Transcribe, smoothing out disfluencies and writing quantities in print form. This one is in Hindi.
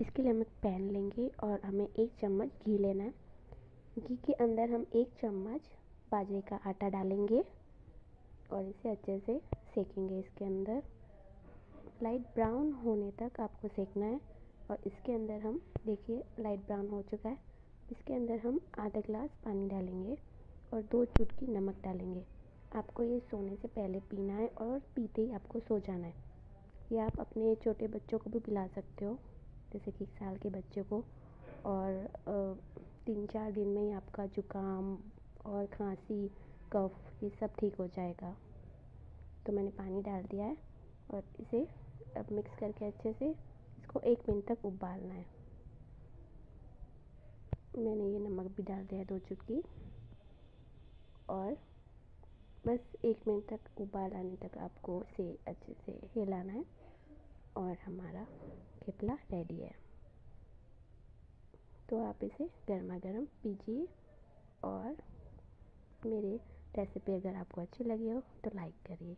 इसके लिए हम एक पैन लेंगे और हमें 1 चम्मच घी लेना है। घी के अंदर हम 1 चम्मच बाजरे का आटा डालेंगे और इसे अच्छे से सेकेंगे। इसके अंदर लाइट ब्राउन होने तक आपको सेकना है। और इसके अंदर हम देखिए लाइट ब्राउन हो चुका है। इसके अंदर हम आधा ग्लास पानी डालेंगे और 2 चुटकी नमक डालेंगे। आपको ये सोने से पहले पीना है और पीते ही आपको सो जाना है। ये आप अपने छोटे बच्चों को भी पिला सकते हो, जैसे कि 1 साल के बच्चे को। और 3-4 दिन में ही आपका जुकाम और खांसी, कफ ये सब ठीक हो जाएगा। तो मैंने पानी डाल दिया है और इसे अब मिक्स करके अच्छे से इसको 1 मिनट तक उबालना है। मैंने ये नमक भी डाल दिया है 2 चुटकी और बस 1 मिनट तक उबाल आने तक आपको इसे अच्छे से हिलाना है और हमारा थेपला रेडी है। तो आप इसे गर्मा गर्म पीजिए और मेरे रेसिपी अगर आपको अच्छी लगी हो तो लाइक करिए।